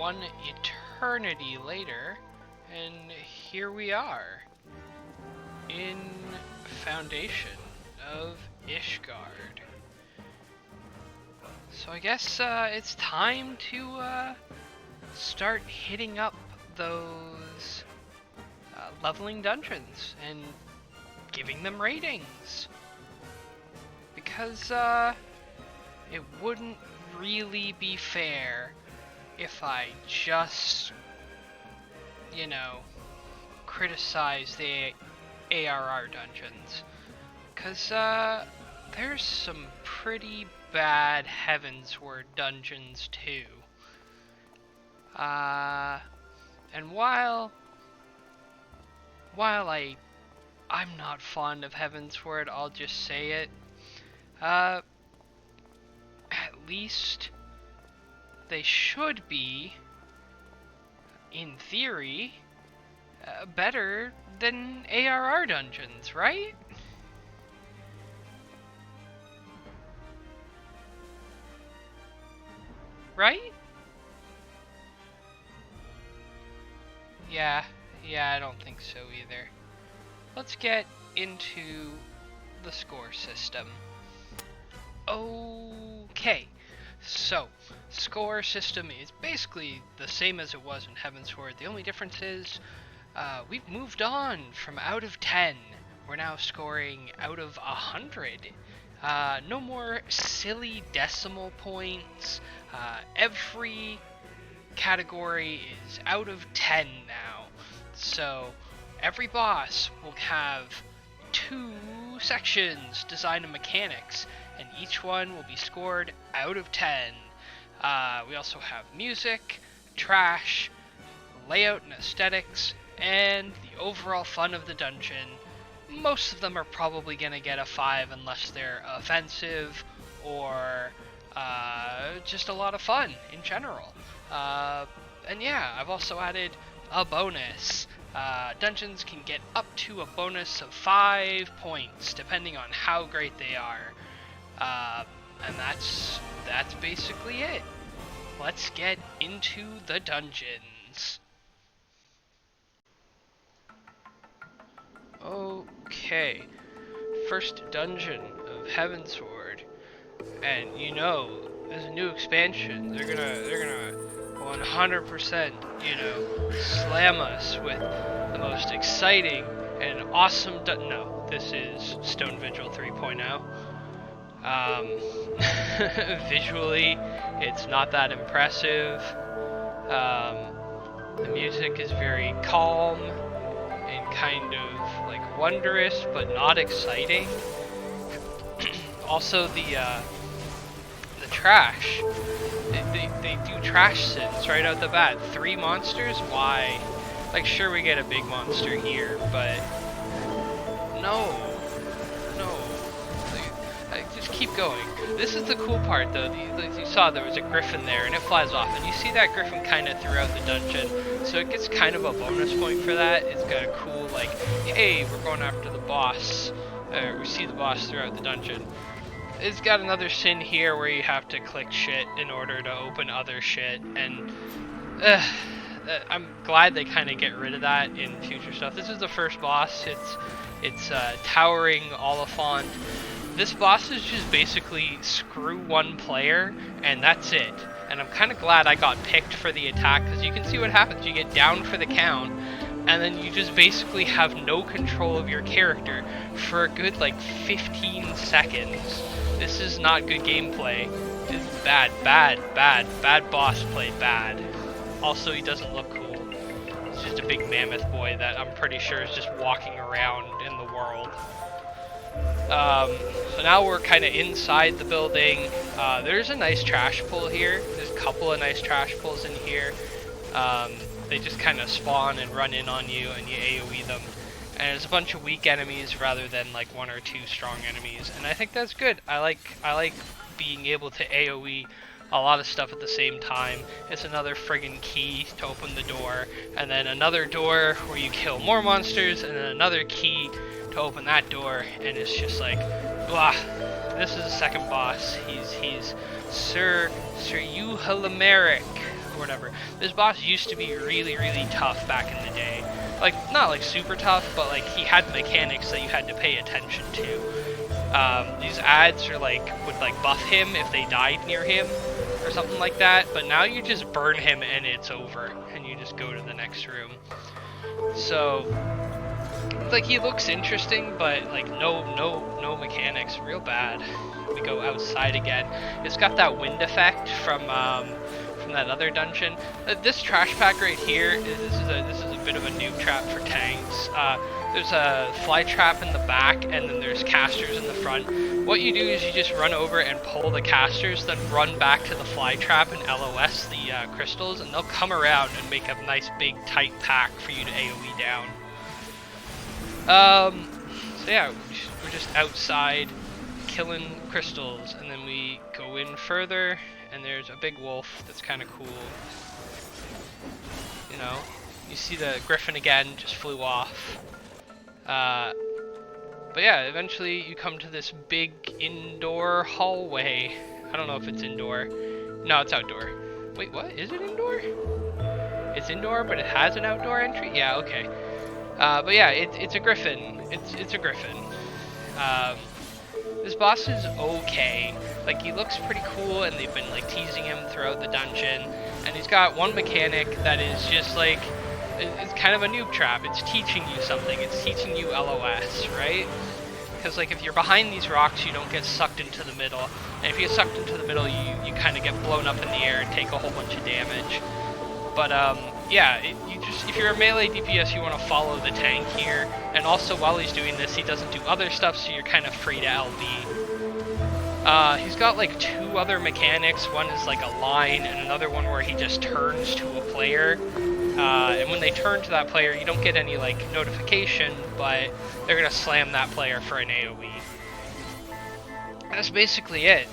one eternity later, and here we are in Foundation of Ishgard. So I guess it's time to start hitting up those leveling dungeons and giving them ratings, because it wouldn't really be fair if I just, you know, criticize the ARR dungeons, because there's some pretty bad Heavensward dungeons too. And while I'm not fond of Heavensward, I'll just say it, at least they should be, in theory, better than ARR dungeons, right? Right? Yeah, I don't think so either. Let's get into the score system. Okay, so score system is basically the same as it was in Heavensward. The only difference is we've moved on from out of 10. We're now scoring out of 100. No more silly decimal points. Every category is out of 10 now. So every boss will have 2 sections, design and mechanics, and each one will be scored out of 10. We also have music, trash, layout and aesthetics, and the overall fun of the dungeon. Most of them are probably going to get a 5 unless they're offensive or just a lot of fun in general. And yeah, I've also added a bonus. Dungeons can get up to a bonus of 5 points depending on how great they are. And that's basically it. Let's get into the dungeons. Okay, first dungeon of Heavensward, and you know, there's a new expansion. They're gonna 100%, you know, slam us with the most exciting and awesome. No, this is Stone Vigil 3.0. Visually, it's not that impressive. The music is very calm and kind of like wondrous, but not exciting. Also, the trash. They do trash sins right out the bat. 3 monsters? Why? Like, sure, we get a big monster here, but no. Just keep going. This is the cool part, though. You saw there was a griffin there, and it flies off, and you see that griffin kind of throughout the dungeon, so it gets kind of a bonus point for that. It's got a cool, like, hey, we're going after the boss. We see the boss throughout the dungeon. It's got another sin here where you have to click shit in order to open other shit, and I'm glad they kind of get rid of that in future stuff. This is the first boss. It's Towering Oliphant. This boss is just basically screw one player, and that's it. And I'm kind of glad I got picked for the attack, because you can see what happens. You get down for the count, and then you just basically have no control of your character for a good, like, 15 seconds. This is not good gameplay. It's bad boss play, bad. Also, he doesn't look cool. He's just a big mammoth boy that I'm pretty sure is just walking around in the world. So now we're kind of inside the building. There's a nice trash pull here. There's a couple of nice trash pulls in here. They just kind of spawn and run in on you, and you AoE them. And there's a bunch of weak enemies rather than like 1 or 2 strong enemies, and I think that's good. I like being able to AoE a lot of stuff at the same time. It's another friggin' key to open the door, and then another door where you kill more monsters, and then another key to open that door, and it's just like, blah. This is the second boss. He's Sir Euhalameric, or whatever. This boss used to be really, really tough back in the day. Like, not like super tough, but like he had mechanics that you had to pay attention to. These ads are like, would like buff him if they died near him or something like that, but now you just burn him and it's over, and you just go to the next room. So, like, he looks interesting, but like no mechanics, real bad. We go outside again. It's got that wind effect from that other dungeon. This trash pack right here, this is a bit of a noob trap for tanks. There's a fly trap in the back, and then there's casters in the front. What you do is you just run over and pull the casters, then run back to the fly trap and LOS the crystals, and they'll come around and make a nice big tight pack for you to AoE down. So yeah, we're just outside killing crystals, and then we go in further, and there's a big wolf that's kind of cool. You know, you see the griffin again, just flew off. But yeah, eventually you come to this big indoor hallway. I don't know if it's indoor. No, it's outdoor. Wait, what? Is it indoor? It's indoor, but it has an outdoor entry? Yeah, okay. But yeah, it's a griffin. It's a griffin. This boss is okay. Like, he looks pretty cool, and they've been like teasing him throughout the dungeon. And he's got one mechanic that is just like, it's kind of a noob trap. It's teaching you something. It's teaching you LOS, right? Because like if you're behind these rocks, you don't get sucked into the middle. And if you get sucked into the middle, you kind of get blown up in the air and take a whole bunch of damage. But yeah, if you're a melee DPS, you want to follow the tank here. And also while he's doing this, he doesn't do other stuff, so you're kind of free to LB. He's got like two other mechanics. One is like a line, and another one where he just turns to a player. And when they turn to that player, you don't get any like notification, but they're gonna slam that player for an AoE. That's basically it.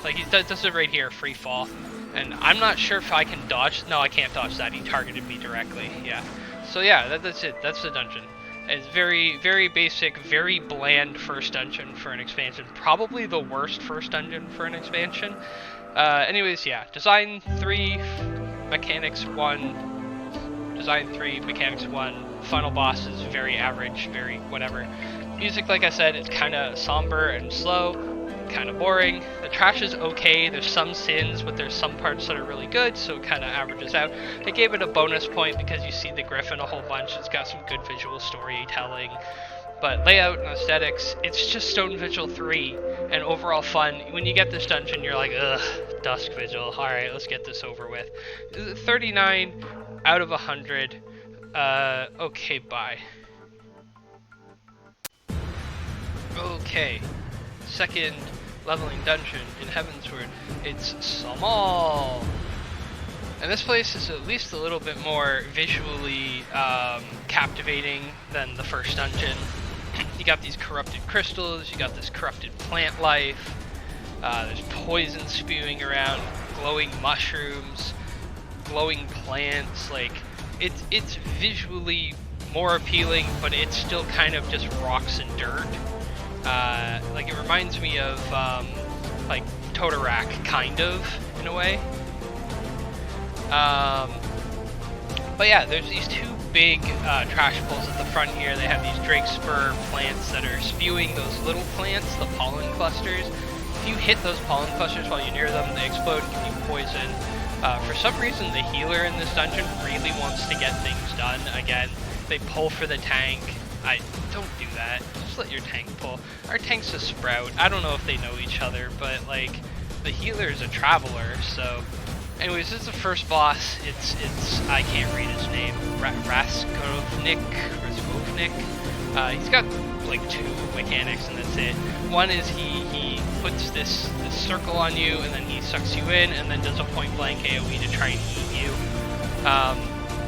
Like, he does it right here, free fall. And I'm not sure if I can dodge. No, I can't dodge that. He targeted me directly. Yeah. So yeah, that's it. That's the dungeon. It's very, very basic, very bland first dungeon for an expansion. Probably the worst first dungeon for an expansion. Anyways, yeah. Design 3, mechanics 1. Design 3, mechanics 1. Final boss is very average, very whatever. Music, like I said, it's kind of somber and slow, kind of boring. The trash is okay. There's some sins, but there's some parts that are really good, so it kind of averages out. I gave it a bonus point because you see the griffin a whole bunch. It's got some good visual storytelling. But layout and aesthetics, it's just Stone Vigil 3, and overall fun. When you get this dungeon, you're like, ugh, Dusk Vigil. Alright, let's get this over with. 39 out of 100. Okay, bye. Okay, second leveling dungeon in Heavensward. It's Sohm. And this place is at least a little bit more visually captivating than the first dungeon. You got these corrupted crystals, you got this corrupted plant life, there's poison spewing around, glowing mushrooms, glowing plants. Like, it's visually more appealing, but it's still kind of just rocks and dirt. Like, it reminds me of like Totorak, kind of, in a way. But yeah, there's these two big trash pulls at the front here. They have these drake spur plants that are spewing those little plants, the pollen clusters. If you hit those pollen clusters while you're near them, they explode and give you poison. For some reason, the healer in this dungeon really wants to get things done. Again, they pull for the tank. Don't do that. Just let your tank pull. Our tank's a sprout. I don't know if they know each other, but like, the healer is a traveler, so. Anyways, this is the first boss. It's I can't read his name. Raskovnik. He's got like two mechanics, and that's it. One is he puts this circle on you, and then he sucks you in, and then does a point blank AoE to try and eat you.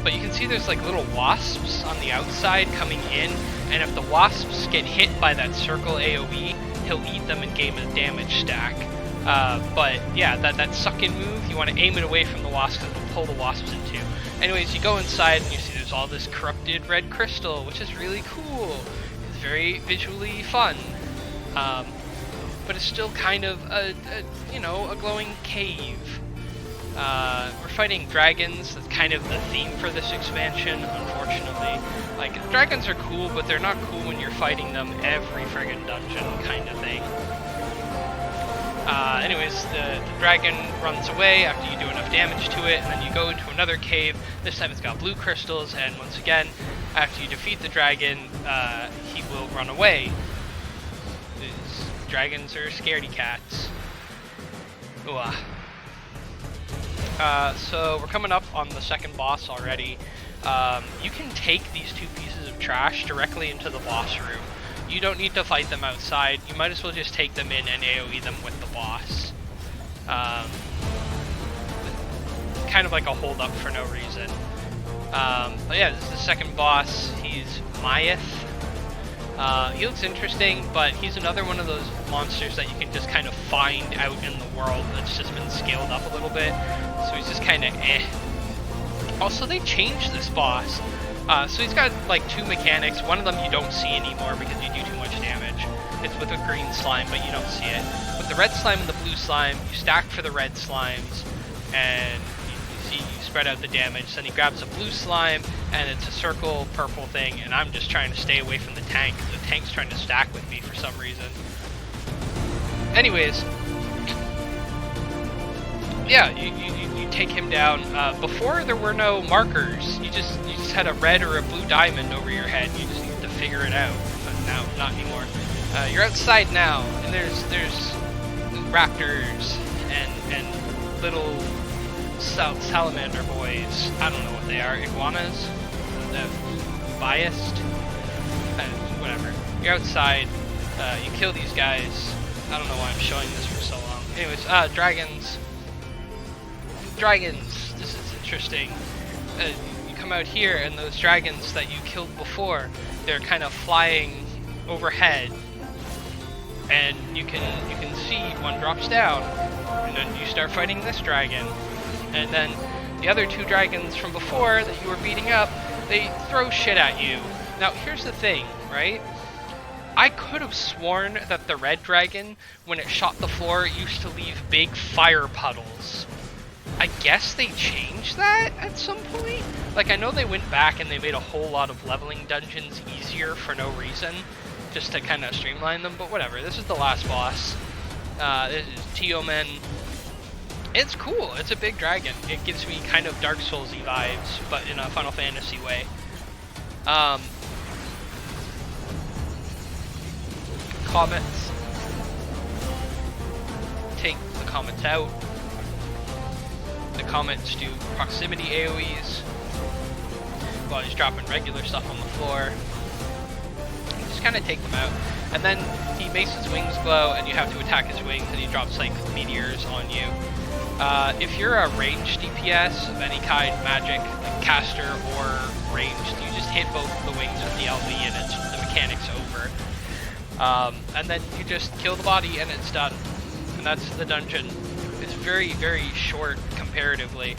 But you can see there's like little wasps on the outside coming in, and if the wasps get hit by that circle AoE, he'll eat them and gain a damage stack. But yeah, that suck-in move, you want to aim it away from the wasps because it'll pull the wasps into. Anyways, you go inside and you see there's all this corrupted red crystal, which is really cool. It's very visually fun. But it's still kind of a glowing cave. We're fighting dragons. That's kind of the theme for this expansion, unfortunately. Like, dragons are cool, but they're not cool when you're fighting them every friggin' dungeon kind of thing. Anyways, the dragon runs away after you do enough damage to it, and then you go into another cave. This time it's got blue crystals, and once again, after you defeat the dragon, he will run away. These dragons are scaredy cats. Ooh. So we're coming up on the second boss already. You can take these two pieces of trash directly into the boss room. You don't need to fight them outside. You might as well just take them in and AoE them with the boss. Kind of like a hold up for no reason. But yeah, this is the second boss. He's Myeth. He looks interesting, but he's another one of those monsters that you can just kind of find out in the world that's just been scaled up a little bit. So he's just kind of eh. Also, they changed this boss. So he's got like two mechanics. One of them you don't see anymore because you do too much damage. It's with a green slime, but you don't see it. With the red slime and the blue slime, you stack for the red slimes, and you spread out the damage. Then he grabs a blue slime, and it's a circle purple thing, and I'm just trying to stay away from the tank. The tank's trying to stack with me for some reason. Anyways, yeah, you take him down. Before there were no markers. You just had a red or a blue diamond over your head. You just need to figure it out. But now, not anymore. You're outside now, and there's raptors and little salamander boys. I don't know what they are. Iguanas? Biased? Whatever. You're outside. You kill these guys. I don't know why I'm showing this for so long. Anyways, dragons. Dragons. This is interesting. You come out here, and those dragons that you killed before, they're kind of flying overhead, and you can see one drops down, and then you start fighting this dragon, and then the other two dragons from before that you were beating up, they throw shit at you. Now here's the thing, right? I could have sworn that the red dragon, when it shot the floor, used to leave big fire puddles. I guess they changed that at some point? Like, I know they went back and they made a whole lot of leveling dungeons easier for no reason, just to kind of streamline them, but whatever. This is the last boss. This is Teomen. It's cool. It's a big dragon. It gives me kind of Dark Souls-y vibes, but in a Final Fantasy way. Comets. Take the comets out. The comets do proximity AoEs while he's dropping regular stuff on the floor. Just kind of take them out. And then he makes his wings glow, and you have to attack his wings, and he drops like meteors on you. If you're a ranged DPS of any kind, magic, like caster, or ranged, you just hit both the wings with the LB, and the mechanic's over. And then you just kill the body, and it's done. And that's the dungeon. It's very, very short comparatively.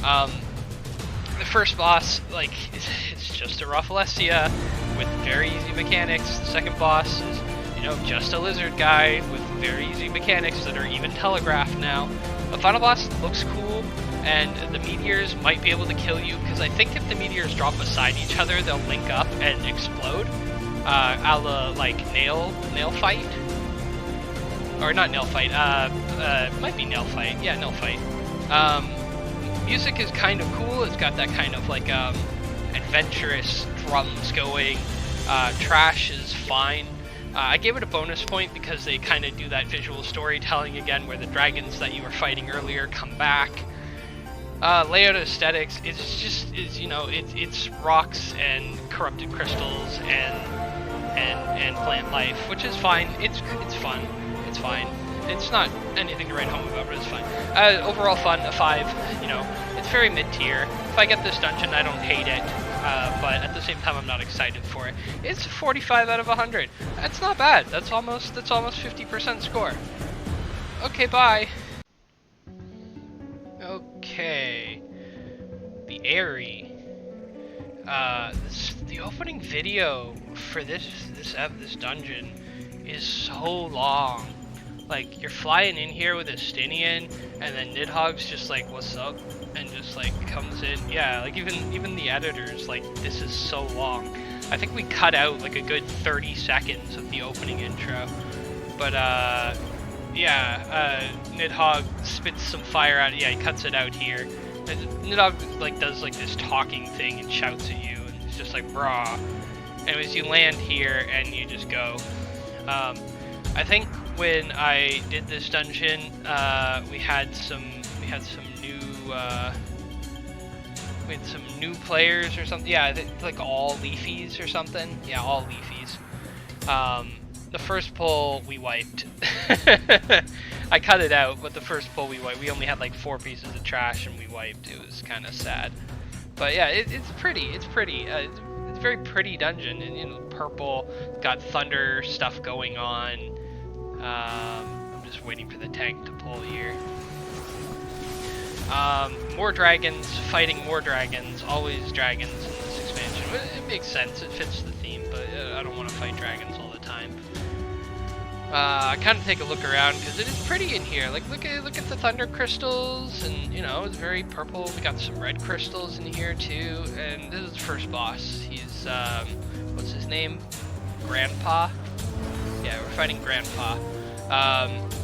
The first boss, like, it's just a Rafflesia with very easy mechanics. The second boss is, you know, just a lizard guy with very easy mechanics that are even telegraphed now. The final boss looks cool, and the meteors might be able to kill you, because I think if the meteors drop beside each other, they'll link up and explode. A la, like, nail fight? Or not nail fight, might be nail fight. Yeah, nail fight. Music is kind of cool. It's got that kind of like adventurous drums going. Trash is fine. I gave it a bonus point because they kind of do that visual storytelling again, where the dragons that you were fighting earlier come back. Layout aesthetics is you know, it's rocks and corrupted crystals and plant life, which is fine. It's fun. It's fine. It's not anything to write home about, but it's fine. Overall fun, a 5. You know, it's very mid-tier. If I get this dungeon, I don't hate it, but at the same time, I'm not excited for it. It's 45 out of 100. That's not bad. That's almost 50% score. Okay, bye. Okay, the Aery. The opening video for this dungeon is so long. Like, you're flying in here with a Stinian, and then Nidhogg's just like, what's up? And just like comes in. Yeah, like even the editors, like, this is so long. I think we cut out like a good 30 seconds of the opening intro. But yeah, Nidhogg spits some fire out. Yeah, he cuts it out here. And Nidhogg like does like this talking thing and shouts at you, and it's just like brah. Anyways, you land here and you just go. I think when I did this dungeon, we had some new players or something. Yeah, I think like all leafies or something. Yeah, all leafies. The first pull we wiped. I cut it out, but the first pull we wiped. We only had like 4 pieces of trash and we wiped. It was kind of sad. But yeah, it's pretty. It's pretty. It's a very pretty dungeon, and you know, purple, got thunder stuff going on. I'm just waiting for the tank to pull here. More dragons, fighting more dragons, always dragons in this expansion. It makes sense, it fits the theme, but I don't want to fight dragons all the time. I kind of take a look around because it is pretty in here. Like, look at the thunder crystals, and you know, it's very purple. We got some red crystals in here too, and this is the first boss. He's what's his name? Grandpa. Yeah, we're fighting Grandpa.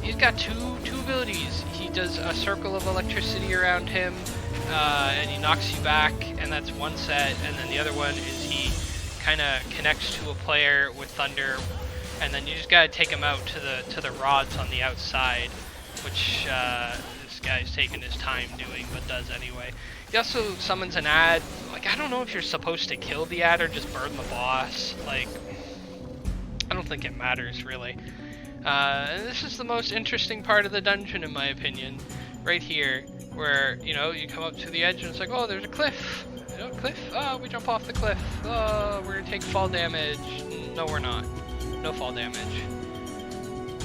He's got two abilities. He does a circle of electricity around him, and he knocks you back, and that's one set. And then the other one is he kind of connects to a player with thunder. And then you just gotta take him out to the rods on the outside, which this guy's taking his time doing, but does anyway. He also summons an ad. Like, I don't know if you're supposed to kill the ad or just burn the boss. Like, I don't think it matters really. And this is the most interesting part of the dungeon, in my opinion, right here, where you know you come up to the edge and it's like, oh, there's a cliff. You know, cliff. Oh, we jump off the cliff. Oh, we're gonna take fall damage. No, we're not. No fall damage.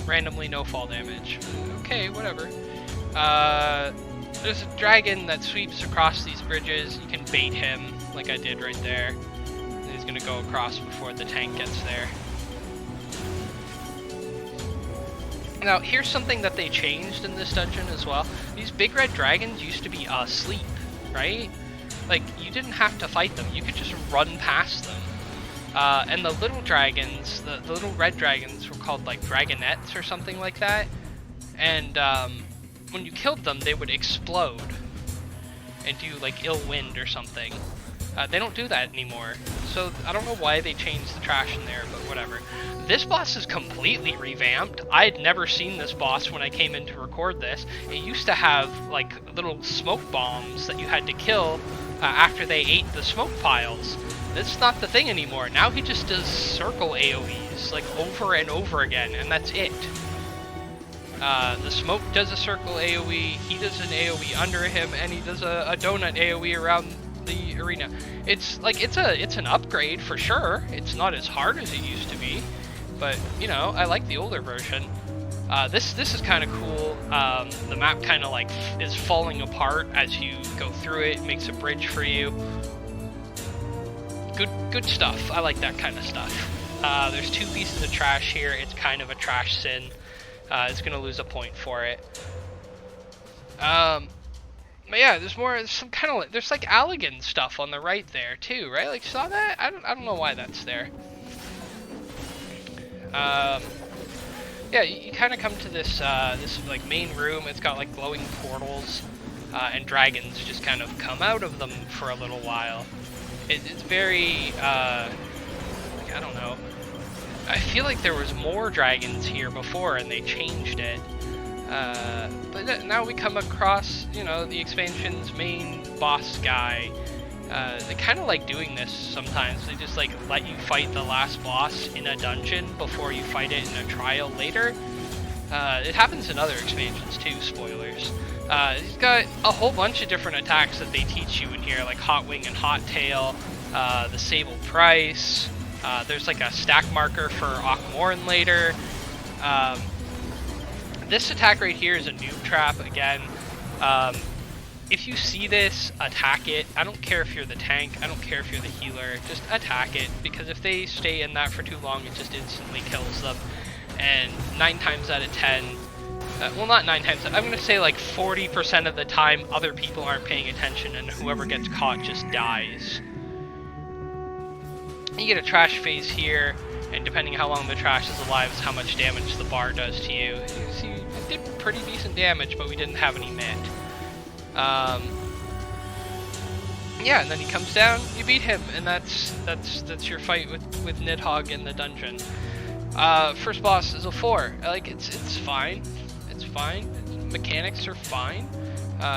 Randomly no fall damage. Okay, whatever. There's a dragon that sweeps across these bridges. You can bait him, like I did right there. And he's gonna go across before the tank gets there. Now, here's something that they changed in this dungeon as well. These big red dragons used to be asleep, right? Like, you didn't have to fight them. You could just run past them. And the little dragons, the little red dragons were called like dragonettes or something like that. And when you killed them, they would explode and do like ill wind or something. They don't do that anymore. So I don't know why they changed the trash in there, but whatever. This boss is completely revamped. I had never seen this boss when I came in to record this. It used to have like little smoke bombs that you had to kill after they ate the smoke piles. That's not the thing anymore. Now he just does circle AoEs, like, over and over again, and that's it. The smoke does a circle AoE, he does an AoE under him, and he does a donut AoE around the arena. It's like, it's an upgrade for sure. It's not as hard as it used to be, but, you know, I like the older version. This is kind of cool. The map kind of, like, is falling apart as you go through it. It makes a bridge for you. Good stuff. I like that kind of stuff. There's 2 pieces of trash here. It's kind of a trash sin. It's gonna lose a point for it. But yeah, there's some kind of like, there's like Allegan stuff on the right there too, right? Like, saw that? I don't know why that's there. Yeah, you kind of come to this this like main room. It's got like glowing portals, and dragons just kind of come out of them for a little while. It's very, I don't know. I feel like there was more dragons here before and they changed it. But now we come across, you know, the expansion's main boss guy. They kind of like doing this sometimes. They just like let you fight the last boss in a dungeon before you fight it in a trial later. It happens in other expansions too, spoilers. He's got a whole bunch of different attacks that they teach you in here, like Hot Wing and Hot Tail, the Sable Price. There's like a stack marker for Akmorn later. This attack right here is a noob trap again. If you see this, attack it. I don't care if you're the tank, I don't care if you're the healer, just attack it, because if they stay in that for too long, it just instantly kills them. And 9 times out of 10, well, not 9 times. I'm gonna say like 40% of the time, other people aren't paying attention, and whoever gets caught just dies. You get a trash phase here, and depending how long the trash is alive is how much damage the bar does to you. You see, it did pretty decent damage, but we didn't have any mid. Yeah, and then he comes down, you beat him, and that's your fight with Nidhogg in the dungeon. First boss is a 4. Like, it's fine. It's fine. Mechanics are fine.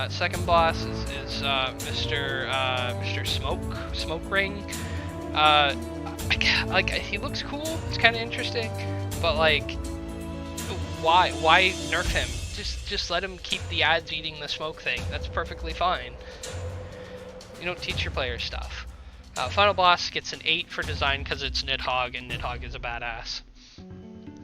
Second boss is Mr. Smoke Ring. Like, he looks cool. It's kind of interesting, but like, why nerf him? Just let him keep the ads eating the smoke thing. That's perfectly fine. You don't teach your players stuff. Final boss gets an 8 for design because it's Nidhogg, and Nidhogg is a badass.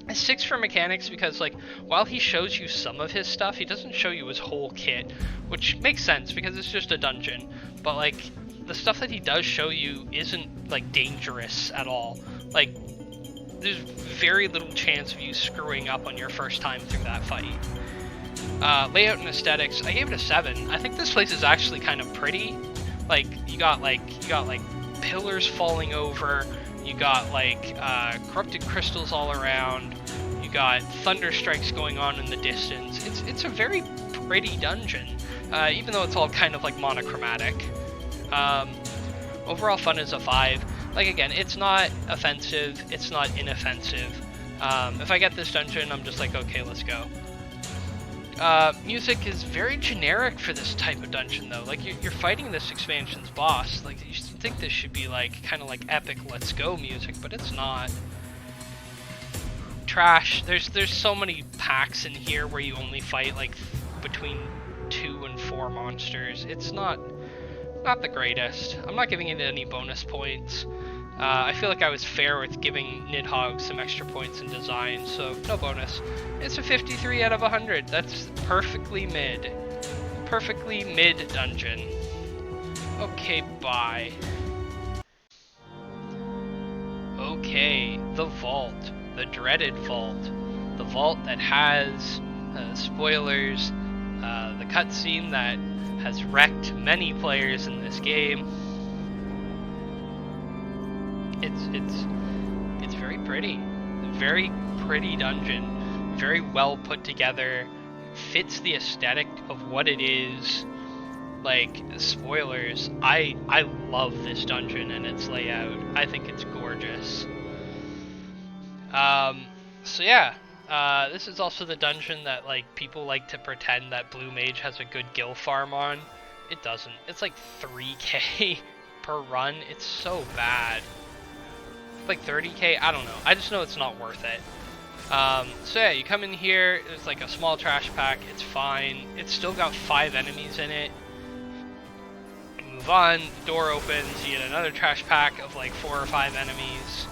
A 6 for mechanics because, like, while he shows you some of his stuff, he doesn't show you his whole kit, which makes sense because it's just a dungeon. But like, the stuff that he does show you isn't like dangerous at all. Like, there's very little chance of you screwing up on your first time through that fight. Layout and aesthetics, I gave it a 7. I think this place is actually kind of pretty. Like, you got like pillars falling over. You got like corrupted crystals all around. You got thunder strikes going on in the distance. It's a very pretty dungeon, even though it's all kind of like monochromatic. Overall fun is a 5. Like, again, it's not offensive. It's not inoffensive. If I get this dungeon, I'm just like, okay, let's go. Music is very generic for this type of dungeon, though. Like, you're fighting this expansion's boss. Like, you think this should be like kind of like epic let's go music, but it's not. Trash. There's so many packs in here where you only fight like between 2 and 4 monsters. It's not the greatest. I'm not giving it any bonus points. I feel like I was fair with giving Nidhogg some extra points in design, so no bonus. It's a 53 out of 100. That's perfectly mid. Perfectly mid dungeon. Okay, bye. Okay, the vault. The dreaded vault. The vault that has spoilers, the cutscene that has wrecked many players in this game. It's very pretty. Very pretty dungeon. Very well put together. Fits the aesthetic of what it is. Like, spoilers, I love this dungeon and its layout. I think it's gorgeous. So yeah, this is also the dungeon that, like, people like to pretend that Blue Mage has a good gil farm on. It doesn't. It's like 3k per run. It's so bad. Like 30k, I don't know. I just know it's not worth it. So yeah, you come in here, there's like a small trash pack, it's fine. It's still got 5 enemies in it. You move on, the door opens, you get another trash pack of like 4 or 5 enemies.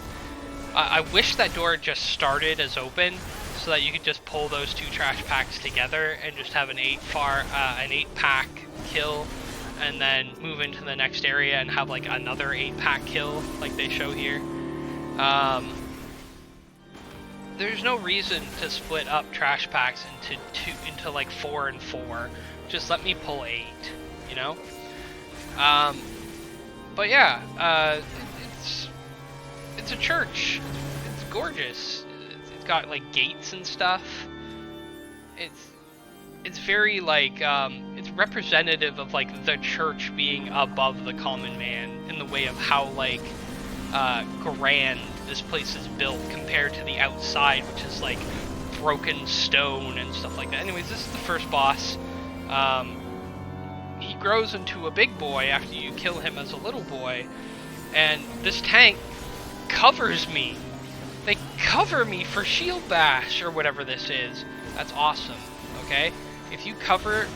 I wish that door just started as open, so that you could just pull those 2 trash packs together and just have an 8-pack kill, and then move into the next area and have like another 8-pack kill, like they show here. There's no reason to split up trash packs into like 4 and 4. Just let me pull 8, you know? But yeah, it's a church. It's gorgeous. It's got like gates and stuff. It's very like it's representative of like the church being above the common man in the way of how like grand this place is built compared to the outside, which is like broken stone and stuff like that. Anyways, this is the first boss. He grows into a big boy after you kill him as a little boy, and this tank covers me. They cover me for shield bash or whatever this is. That's awesome. Okay, if you cover,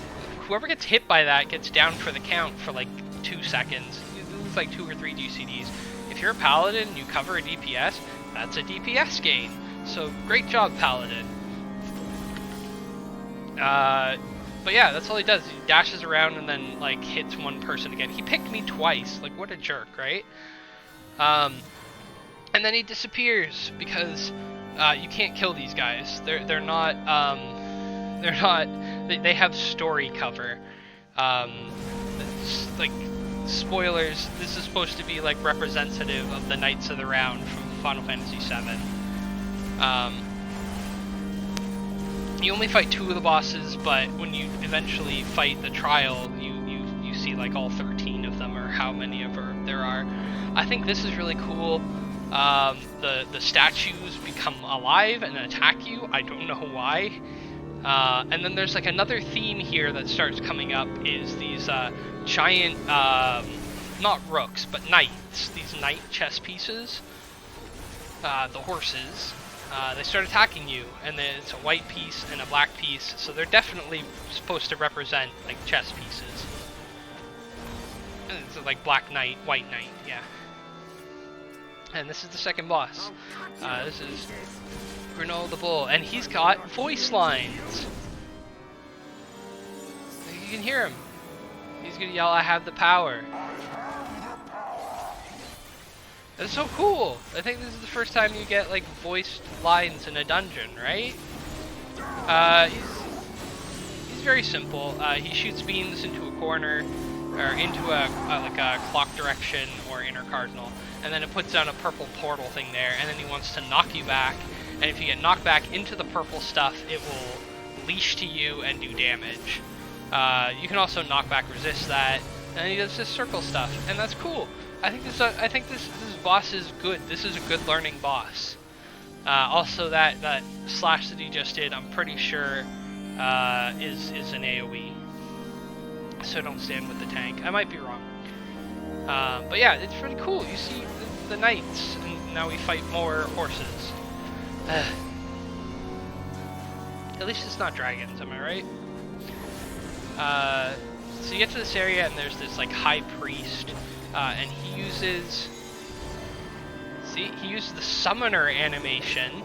whoever gets hit by that gets down for the count for like 2 seconds. You lose like 2 or 3 GCDs. If you're a paladin and you cover a DPS, that's a DPS gain. So great job, paladin. But yeah, that's all he does. He dashes around and then like hits one person again. He picked me twice. Like, what a jerk, right? And then he disappears because you can't kill these guys. They're not they're not. They have story cover. It's like spoilers. This is supposed to be like representative of the Knights of the Round from Final Fantasy VII. You only fight 2 of the bosses, but when you eventually fight the trial, you see like all 13 of them, or how many of there are. I think this is really cool. The statues become alive and attack you. I don't know why. And then there's like another theme here that starts coming up, is these giant, not rooks, but knights. These knight chess pieces, the horses. They start attacking you, and then it's a white piece and a black piece, so they're definitely supposed to represent like chess pieces. And it's like black knight, white knight, yeah. And this is the second boss. This is Gubal the Bull, and he's got voice lines. You can hear him. He's gonna yell, "I have the power." That's so cool! I think this is the first time you get like voiced lines in a dungeon, right? He's very simple. He shoots beams into a corner, or into like a clock direction or inner cardinal, and then it puts down a purple portal thing there, and then he wants to knock you back, and if you get knocked back into the purple stuff, it will leash to you and do damage. You can also knock back resist that, and he does this circle stuff, and that's cool. I think this boss is good. This is a good learning boss. Also, that slash that he just did, I'm pretty sure is an AoE. So don't stand with the tank. I might be wrong. But yeah, it's pretty cool. You see the knights, and now we fight more horses. At least it's not dragons, am I right? So you get to this area, and there's this like high priest. And he uses the summoner animation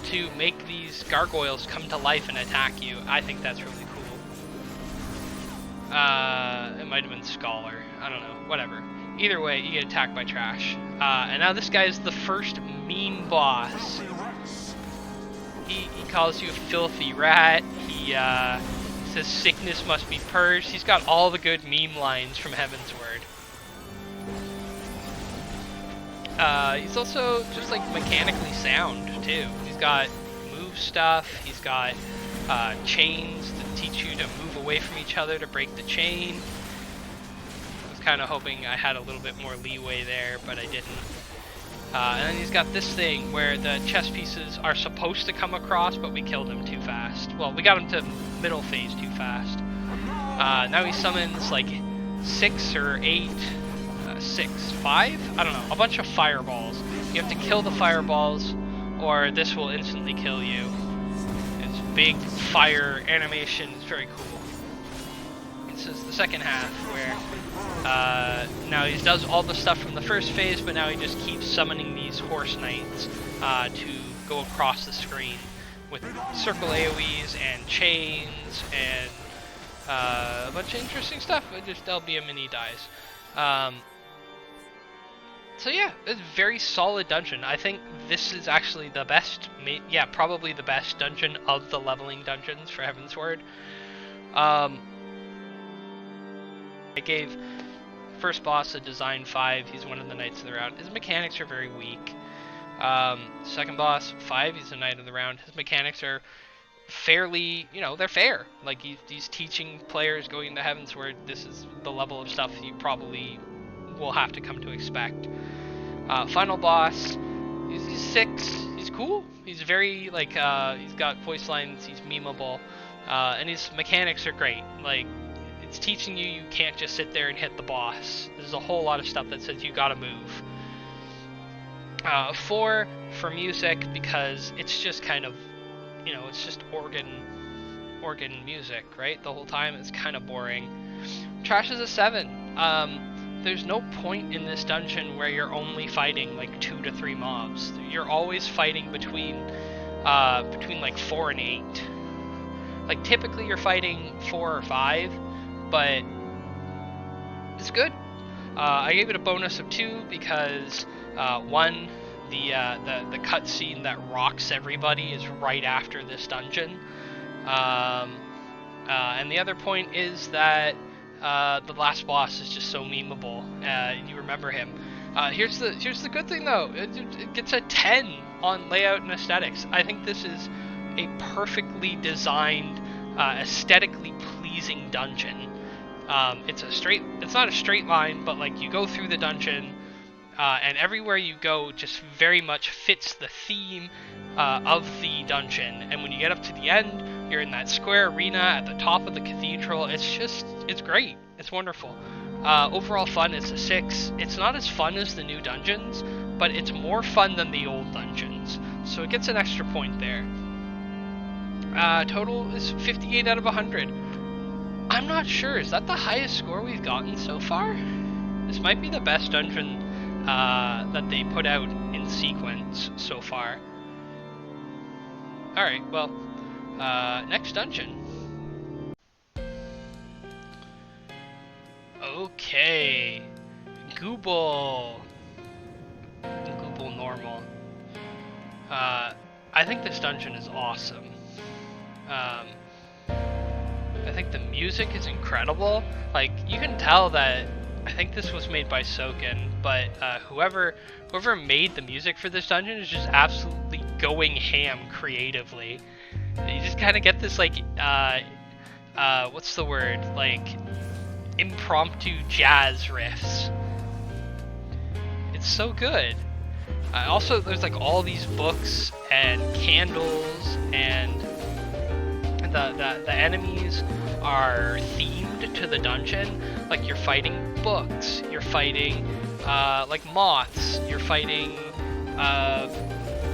to make these gargoyles come to life and attack you. I think that's really cool. It might have been Scholar. I don't know. Whatever. Either way, you get attacked by trash. And now this guy is the first meme boss. He calls you a filthy rat. He says sickness must be purged. He's got all the good meme lines from Heavensward. He's also just like mechanically sound too. He's got move stuff, he's got chains to teach you to move away from each other to break the chain. I was kind of hoping I had a little bit more leeway there, but I didn't. And then he's got this thing where the chess pieces are supposed to come across, but we killed him too fast. Well, we got him to middle phase too fast. Now he summons like 6 or 8 5? I don't know, a bunch of fireballs. You have to kill the fireballs, or this will instantly kill you. It's big fire animation, it's very cool. This is the second half, where now he does all the stuff from the first phase, but now he just keeps summoning these horse knights to go across the screen with circle AoEs and chains and a bunch of interesting stuff. There'll be a mini dies. So yeah, it's a very solid dungeon. I think this is actually the best, probably the best dungeon of the leveling dungeons for Heavensward. I gave first boss a design 5. He's one of the Knights of the Round. His mechanics are very weak. Second boss 5. He's a Knight of the Round. His mechanics are fairly, they're fair. Like he's teaching players going into Heavensward. This is the level of stuff you probably will have to come to expect. Final boss, he's 6, he's cool, he's very, like, he's got voice lines, he's memeable, and his mechanics are great. Like, it's teaching you can't just sit there and hit the boss. There's a whole lot of stuff that says you gotta move. 4 for music, because it's just kind of, it's just organ music, right? The whole time. It's kind of boring. Trash is a 7. There's no point in this dungeon where you're only fighting like 2 to 3 mobs. You're always fighting between like 4 and 8. Like typically you're fighting 4 or 5, but it's good. I gave it a bonus of 2 because 1, the cutscene that rocks everybody is right after this dungeon, And the other point is that the last boss is just so memeable. You remember him. Here's the good thing though. It gets a 10 on layout and aesthetics. I think this is a perfectly designed, aesthetically pleasing dungeon. It's not a straight line, but like you go through the dungeon, and everywhere you go just very much fits the theme of the dungeon. And when you get up to the end, you're in that square arena at the top of the cathedral. It's great. It's wonderful. Overall fun is a 6. It's not as fun as the new dungeons, but it's more fun than the old dungeons. So it gets an extra point there. Total is 58 out of 100. I'm not sure. Is that the highest score we've gotten so far? This might be the best dungeon that they put out in sequence so far. Alright, well, next dungeon. Okay, Gubal. Gubal normal. I think this dungeon is awesome. I think the music is incredible. Like, you can tell that I think this was made by Sohm, but whoever made the music for this dungeon is just absolutely going ham creatively. You just kind of get this like what's the word, like impromptu jazz riffs. It's so good. Also, there's like all these books and candles, and the enemies are themed to the dungeon. Like, you're fighting books, you're fighting like moths, you're fighting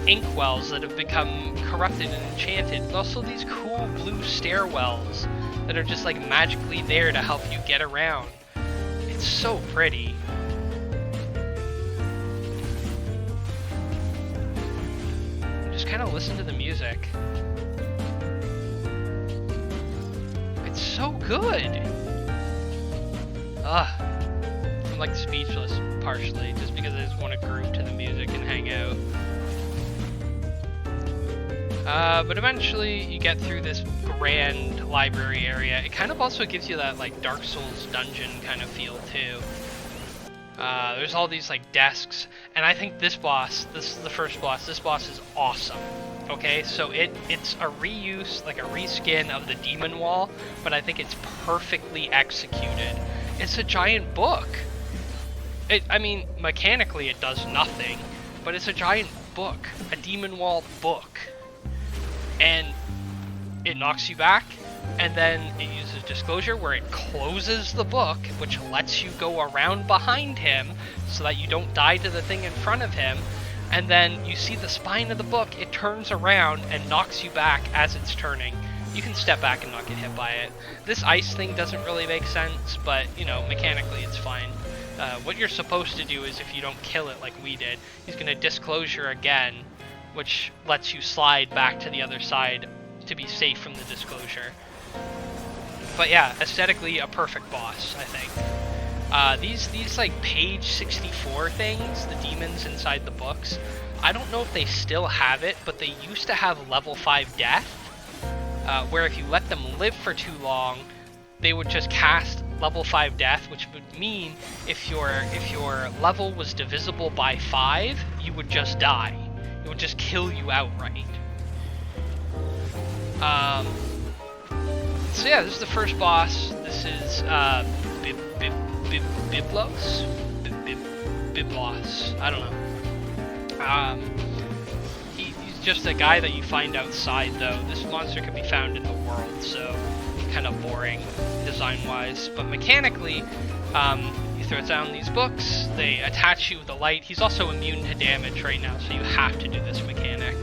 inkwells that have become corrupted and enchanted. There's also these cool blue stairwells that are just like magically there to help you get around. It's so pretty. Just kind of listen to the music. It's so good. I'm like speechless partially, just because I just want to groove to the music and hang out. But eventually you get through this grand library area. It kind of also gives you that like Dark Souls dungeon kind of feel too. There's all these like desks, and I think this is the first boss, this boss is awesome. Okay, so it's a reuse, like a reskin of the demon wall, but I think it's perfectly executed. It's a giant book. I mean, mechanically it does nothing, but it's a giant book, a demon wall book. And it knocks you back, and then it uses disclosure where it closes the book, which lets you go around behind him so that you don't die to the thing in front of him. And then you see the spine of the book, it turns around and knocks you back as it's turning. You can step back and not get hit by it. This ice thing doesn't really make sense, but, you know, mechanically it's fine. What you're supposed to do is, if you don't kill it like we did, he's going to disclosure again, which lets you slide back to the other side to be safe from the disclosure. But yeah, aesthetically a perfect boss, I think. These like page 64 things, the demons inside the books, I don't know if they still have it, but they used to have level 5 death, where if you let them live for too long, they would just cast level 5 death, which would mean if your level was divisible by 5, you would just die. It would just kill you outright. So yeah, this is the first boss. This is Biblos? Biblos. I don't know. He's just a guy that you find outside, though. This monster can be found in the world, so kind of boring design-wise. But mechanically, he throws down these books, they attach you with a light. He's also immune to damage right now, so you have to do this mechanic.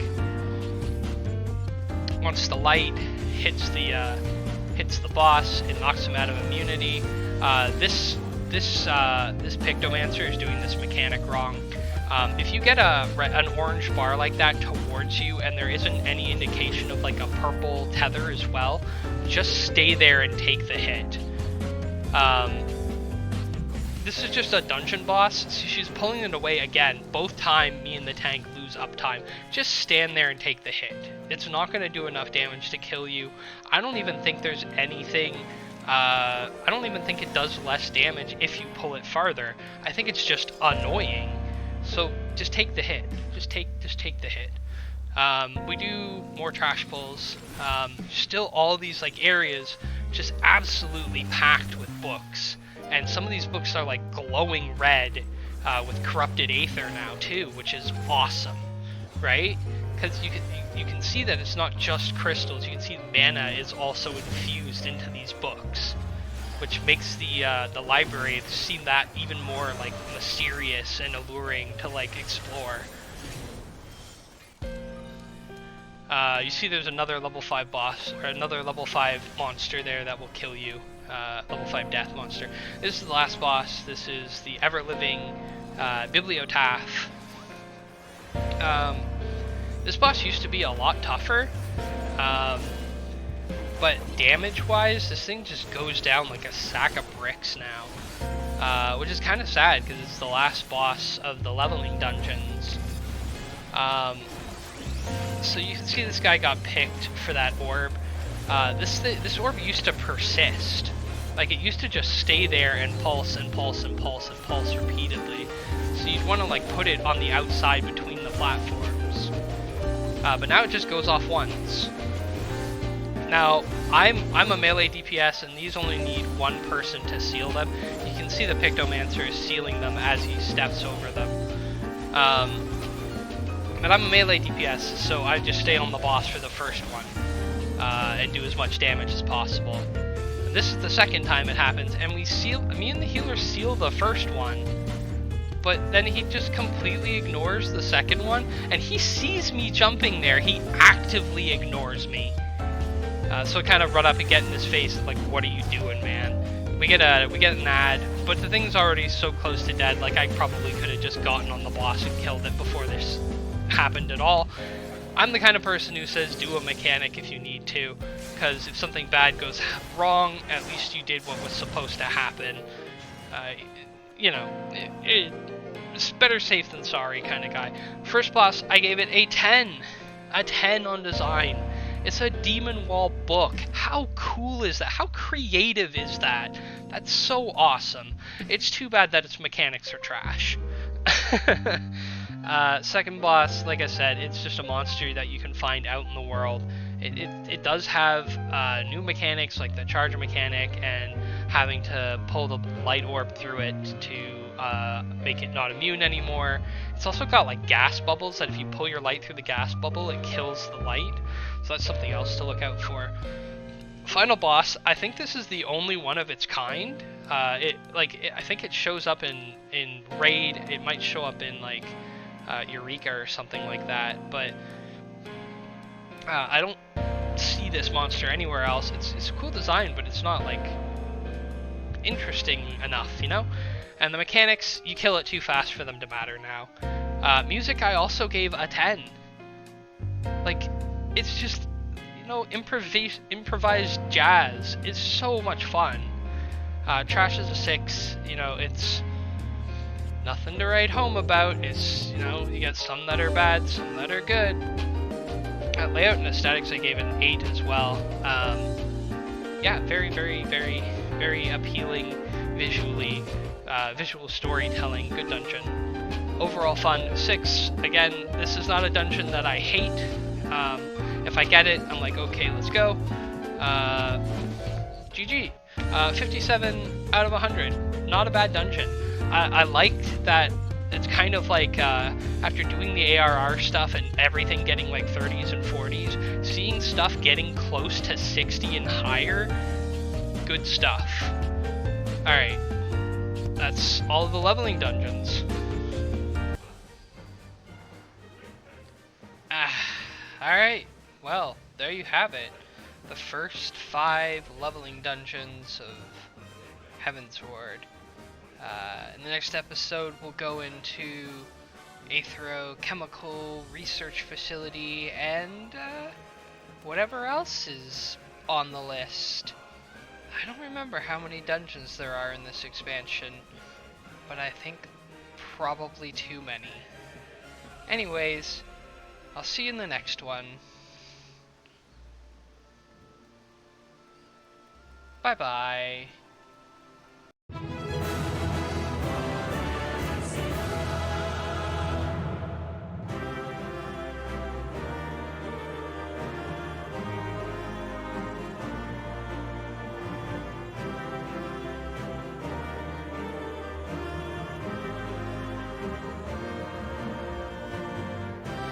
Once the light hits the boss, it knocks him out of immunity. This Pictomancer is doing this mechanic wrong. If you get an orange bar like that towards you and there isn't any indication of like a purple tether as well, just stay there and take the hit. this is just a dungeon boss. So she's pulling it away again. Both time, me and the tank lose uptime. Just stand there and take the hit. It's not going to do enough damage to kill you. I don't even think there's anything... I don't even think it does less damage if you pull it farther. I think it's just annoying. So just take the hit. Just take the hit. We do more trash pulls. Still all these like areas just absolutely packed with books. And some of these books are like glowing red with corrupted aether now too, which is awesome, right? Because you can see that it's not just crystals. You can see mana is also infused into these books, which makes the library seem that even more like mysterious and alluring to like explore. You see there's another level 5 boss, or another level 5 monster there that will kill you. Level 5 death monster. This is the last boss. This is the ever-living Bibliotaph. This boss used to be a lot tougher, but damage-wise, this thing just goes down like a sack of bricks now, which is kind of sad because it's the last boss of the leveling dungeons. So you can see this guy got picked for that orb. This orb used to persist. Like, it used to just stay there and pulse and pulse and pulse and pulse repeatedly. So you'd want to, like, put it on the outside between the platforms. But now it just goes off once. Now, I'm a melee DPS, and these only need one person to seal them. You can see the Pictomancer is sealing them as he steps over them. But I'm a melee DPS, so I just stay on the boss for the first one. And do as much damage as possible. And this is the second time it happens, and me and the healer seal the first one, but then he just completely ignores the second one, and he sees me jumping there. He actively ignores me. So I kind of run up and get in his face, like, what are you doing, man? We get an ad, but the thing's already so close to dead, like I probably could have just gotten on the boss and killed it before this happened at all. I'm the kind of person who says do a mechanic if you need to, because if something bad goes wrong, at least you did what was supposed to happen. You know, it's better safe than sorry kind of guy. First boss, I gave it a 10. A 10 on design. It's a Demon Wall book. How cool is that? How creative is that? That's so awesome. It's too bad that its mechanics are trash. Second boss, like I said, it's just a monster that you can find out in the world. It does have new mechanics like the charger mechanic and having to pull the light orb through it to make it not immune anymore. It's also got like gas bubbles that if you pull your light through the gas bubble, it kills the light. So that's something else to look out for. Final boss, I think this is the only one of its kind. I think it shows up in Raid. It might show up in like Eureka or something like that, but I don't see this monster anywhere else. It's a cool design, but it's not like interesting enough, you know? And the mechanics, you kill it too fast for them to matter now. Music, I also gave a 10. Like, it's just, you know, improvised jazz is so much fun. Trash is a 6, you know, it's nothing to write home about. It's, you know, you got some that are bad, some that are good. Layout and aesthetics, I gave it an 8 as well. Yeah, very, very, very, very appealing visually. Visual storytelling, good dungeon. Overall fun, 6. Again, this is not a dungeon that I hate. If I get it, I'm like, okay, let's go. GG. 57 out of 100. Not a bad dungeon. I liked that it's kind of like after doing the ARR stuff and everything getting like 30s and 40s, seeing stuff getting close to 60 and higher, good stuff. Alright, that's all of the leveling dungeons. Alright, well, there you have it. The first 5 leveling dungeons of Heavensward. In the next episode, we'll go into Aetherochemical Research Facility and whatever else is on the list. I don't remember how many dungeons there are in this expansion. but I think probably too many. Anyways, I'll see you in the next one. Bye bye.